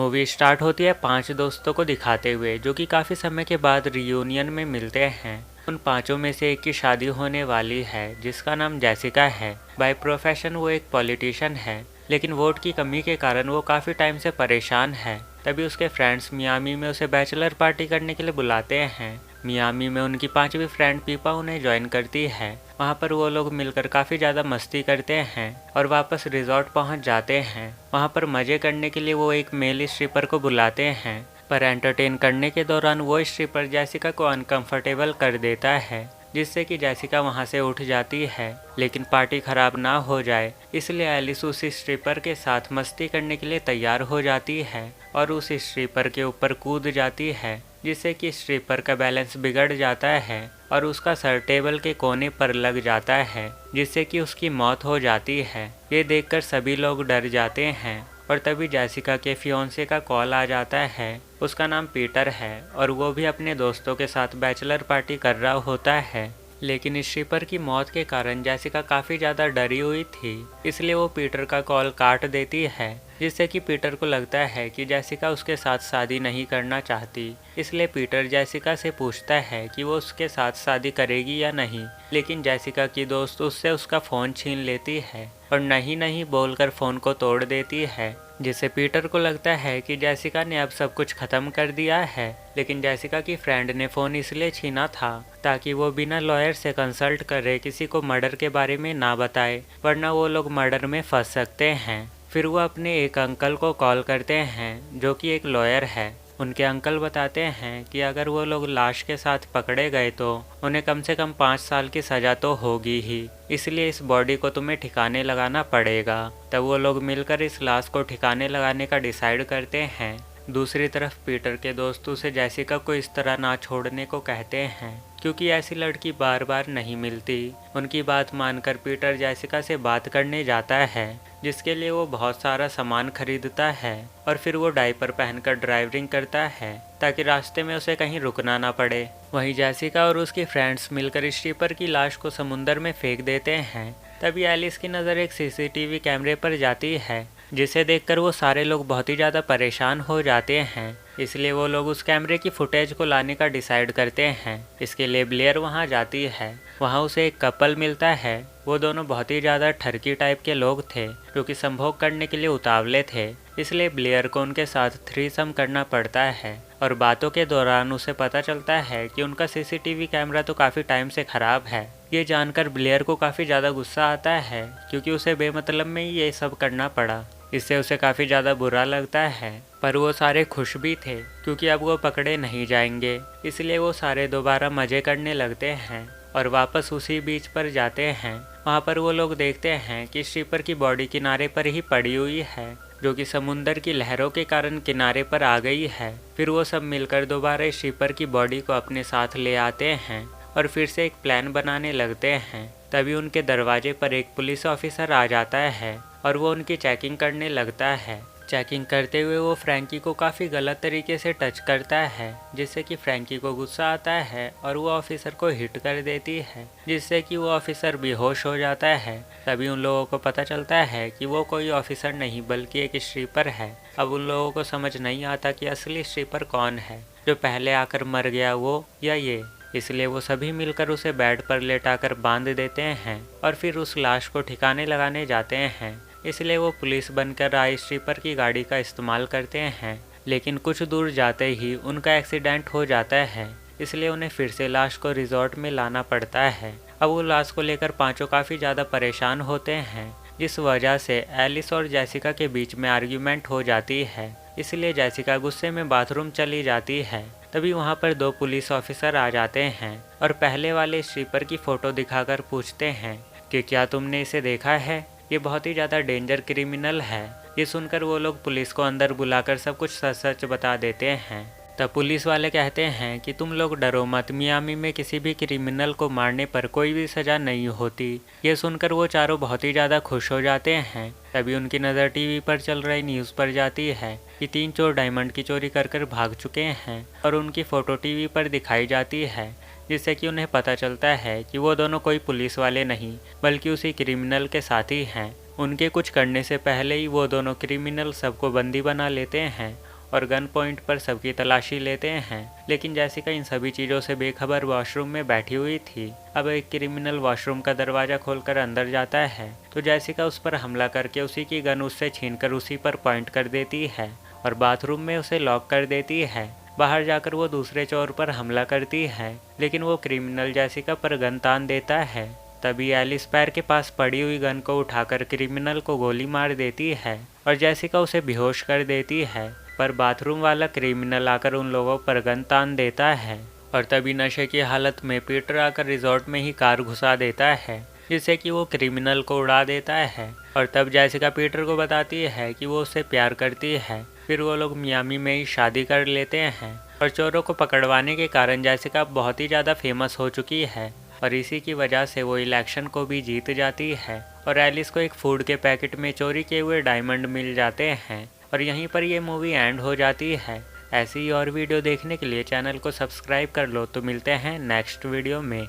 Movie start होती है 5 दोस्तों को दिखाते हुए जो कि काफ़ी समय के बाद रियूनियन में मिलते हैं। उन पांचों में से एक की शादी होने वाली है जिसका नाम जेसिका है। बाय प्रोफेशन वो एक पॉलिटिशियन है, लेकिन वोट की कमी के कारण वो काफ़ी टाइम से परेशान है। तभी उसके फ्रेंड्स मियामी में उसे बैचलर पार्टी करने के लिए बुलाते हैं। मियामी में उनकी 5वीं फ्रेंड पीपा उन्हें ज्वाइन करती है। वहाँ पर वो लोग मिलकर काफ़ी ज़्यादा मस्ती करते हैं और वापस रिजॉर्ट पहुँच जाते हैं। वहाँ पर मज़े करने के लिए वो एक मेल स्ट्रिपर को बुलाते हैं, पर एंटरटेन करने के दौरान वो स्ट्रिपर जेसिका को अनकंफर्टेबल कर देता है, जिससे कि जेसिका वहाँ से उठ जाती है। लेकिन पार्टी ख़राब ना हो जाए इसलिए एलिस उस स्ट्रिपर के साथ मस्ती करने के लिए तैयार हो जाती है और उस स्ट्रिपर के ऊपर कूद जाती है, जिससे कि स्ट्रिपर का बैलेंस बिगड़ जाता है और उसका सर टेबल के कोने पर लग जाता है, जिससे कि उसकी मौत हो जाती है। ये देखकर सभी लोग डर जाते हैं और तभी जेसिका के फियोंसे का कॉल आ जाता है। उसका नाम पीटर है और वो भी अपने दोस्तों के साथ बैचलर पार्टी कर रहा होता है। लेकिन स्ट्रिपर की मौत के कारण जेसिका काफ़ी ज़्यादा डरी हुई थी, इसलिए वो पीटर का कॉल काट देती है, जिससे कि पीटर को लगता है कि जेसिका उसके साथ शादी नहीं करना चाहती। इसलिए पीटर जेसिका से पूछता है कि वो उसके साथ शादी करेगी या नहीं, लेकिन जेसिका की दोस्त उससे उसका फ़ोन छीन लेती है और नहीं नहीं बोलकर फ़ोन को तोड़ देती है, जिससे पीटर को लगता है कि जेसिका ने अब सब कुछ ख़त्म कर दिया है। लेकिन जेसिका की फ्रेंड ने फ़ोन इसलिए छीना था ताकि वो बिना लॉयर से कंसल्ट करे किसी को मर्डर के बारे में ना बताए, वरना वो लोग मर्डर में फंस सकते हैं। फिर वो अपने एक अंकल को कॉल करते हैं जो कि एक लॉयर है। उनके अंकल बताते हैं कि अगर वो लोग लाश के साथ पकड़े गए तो उन्हें कम से कम 5 साल की सज़ा तो होगी ही, इसलिए इस बॉडी को तुम्हें ठिकाने लगाना पड़ेगा। तब वो लोग मिलकर इस लाश को ठिकाने लगाने का डिसाइड करते हैं। दूसरी तरफ पीटर के दोस्त उसे जेसिका को इस तरह ना छोड़ने को कहते हैं, क्योंकि ऐसी लड़की बार बार नहीं मिलती। उनकी बात मानकर पीटर जेसिका से बात करने जाता है, जिसके लिए वो बहुत सारा सामान खरीदता है और फिर वो डायपर पहनकर ड्राइविंग करता है ताकि रास्ते में उसे कहीं रुकना ना पड़े। वहीं जेसिका और उसकी फ्रेंड्स मिलकर स्ट्रिपर की लाश को समुंदर में फेंक देते हैं। तभी एलिस की नज़र एक सीसीटीवी कैमरे पर जाती है, जिसे देखकर वो सारे लोग बहुत ही ज़्यादा परेशान हो जाते हैं। इसलिए वो लोग उस कैमरे की फुटेज को लाने का डिसाइड करते हैं। इसके लिए ब्लेयर वहाँ जाती है। वहाँ उसे एक कपल मिलता है। वो दोनों बहुत ही ज़्यादा ठरकी टाइप के लोग थे जो कि संभोग करने के लिए उतावले थे, इसलिए ब्लेयर को उनके साथ थ्रीसम करना पड़ता है। और बातों के दौरान उसे पता चलता है कि उनका सीसीटीवी कैमरा तो काफ़ी टाइम से ख़राब है। ये जानकर ब्लेयर को काफ़ी ज़्यादा गुस्सा आता है, क्योंकि उसे बेमतलब में ही ये सब करना पड़ा। इससे उसे काफ़ी ज़्यादा बुरा लगता है, पर वो सारे खुश भी थे क्योंकि अब वो पकड़े नहीं जाएंगे। इसलिए वो सारे दोबारा मज़े करने लगते हैं और वापस उसी बीच पर जाते हैं। वहाँ पर वो लोग देखते हैं कि स्ट्रिपर की बॉडी किनारे पर ही पड़ी हुई है, जो कि समुंदर की लहरों के कारण किनारे पर आ गई है। फिर वो सब मिलकर दोबारा स्ट्रिपर की बॉडी को अपने साथ ले आते हैं और फिर से एक प्लान बनाने लगते हैं। तभी उनके दरवाजे पर एक पुलिस ऑफिसर आ जाता है और वो उनकी चेकिंग करने लगता है। चेकिंग करते हुए वो फ्रैंकी को काफ़ी गलत तरीके से टच करता है, जिससे कि फ्रैंकी को गुस्सा आता है और वो ऑफिसर को हिट कर देती है, जिससे कि वो ऑफिसर बेहोश हो जाता है। तभी उन लोगों को पता चलता है कि वो कोई ऑफिसर नहीं बल्कि एक स्ट्रिपर है। अब उन लोगों को समझ नहीं आता कि असली स्ट्रिपर कौन है, जो पहले आकर मर गया वो या ये। इसलिए वो सभी मिलकर उसे बेड पर लेटाकर बांध देते हैं और फिर उस लाश को ठिकाने लगाने जाते हैं। इसलिए वो पुलिस बनकर आए स्ट्रिपर की गाड़ी का इस्तेमाल करते हैं, लेकिन कुछ दूर जाते ही उनका एक्सीडेंट हो जाता है। इसलिए उन्हें फिर से लाश को रिजॉर्ट में लाना पड़ता है। अब वो लाश को लेकर पांचों काफ़ी ज़्यादा परेशान होते हैं, जिस वजह से एलिस और जेसिका के बीच में आर्ग्यूमेंट हो जाती है। इसलिए जेसिका गुस्से में बाथरूम चली जाती है। तभी वहाँ पर 2 पुलिस ऑफिसर आ जाते हैं और पहले वाले स्ट्रिपर की फ़ोटो दिखाकर पूछते हैं कि क्या तुमने इसे देखा है, ये बहुत ही ज़्यादा डेंजर क्रिमिनल है। ये सुनकर वो लोग पुलिस को अंदर बुलाकर सब कुछ सच सच बता देते हैं। तब पुलिस वाले कहते हैं कि तुम लोग डरो मत, मियामी में किसी भी क्रिमिनल को मारने पर कोई भी सज़ा नहीं होती। ये सुनकर वो चारों बहुत ही ज़्यादा खुश हो जाते हैं। तभी उनकी नज़र टीवी पर चल रही न्यूज़ पर जाती है कि 3 चोर डायमंड की चोरी कर भाग चुके हैं और उनकी फ़ोटो टीवी पर दिखाई जाती है, जिससे कि उन्हें पता चलता है कि वो दोनों कोई पुलिस वाले नहीं बल्कि उसी क्रिमिनल के साथी हैं। उनके कुछ करने से पहले ही वो दोनों क्रिमिनल सबको बंदी बना लेते हैं और गन पॉइंट पर सबकी तलाशी लेते हैं। लेकिन जैसिका इन सभी चीज़ों से बेखबर वॉशरूम में बैठी हुई थी। अब एक क्रिमिनल वॉशरूम का दरवाज़ा खोलकर अंदर जाता है तो जैसिका उस पर हमला करके उसी की गन उससे छीनकर उसी पर पॉइंट कर देती है और बाथरूम में उसे लॉक कर देती है। बाहर जाकर वो दूसरे चोर पर हमला करती है, लेकिन वो क्रिमिनल जैसिका पर गन तान देता है। तभी एलिस पैर के पास पड़ी हुई गन को उठाकर क्रिमिनल को गोली मार देती है और जैसिका उसे बेहोश कर देती है। पर बाथरूम वाला क्रिमिनल आकर उन लोगों पर गन तान देता है और तभी नशे की हालत में पीटर आकर रिजॉर्ट में ही कार घुसा देता है, जिससे कि वो क्रिमिनल को उड़ा देता है। और तब जैसिका पीटर को बताती है कि वो उससे प्यार करती है। फिर वो लोग मियामी में ही शादी कर लेते हैं और चोरों को पकड़वाने के कारण जैसिका बहुत ही ज़्यादा फेमस हो चुकी है और इसी की वजह से वो इलेक्शन को भी जीत जाती है और एलिस को एक फूड के पैकेट में चोरी किए हुए डायमंड मिल जाते हैं। और यहीं पर ये मूवी एंड हो जाती है। ऐसी ही और वीडियो देखने के लिए चैनल को सब्सक्राइब कर लो। तो मिलते हैं नेक्स्ट वीडियो में।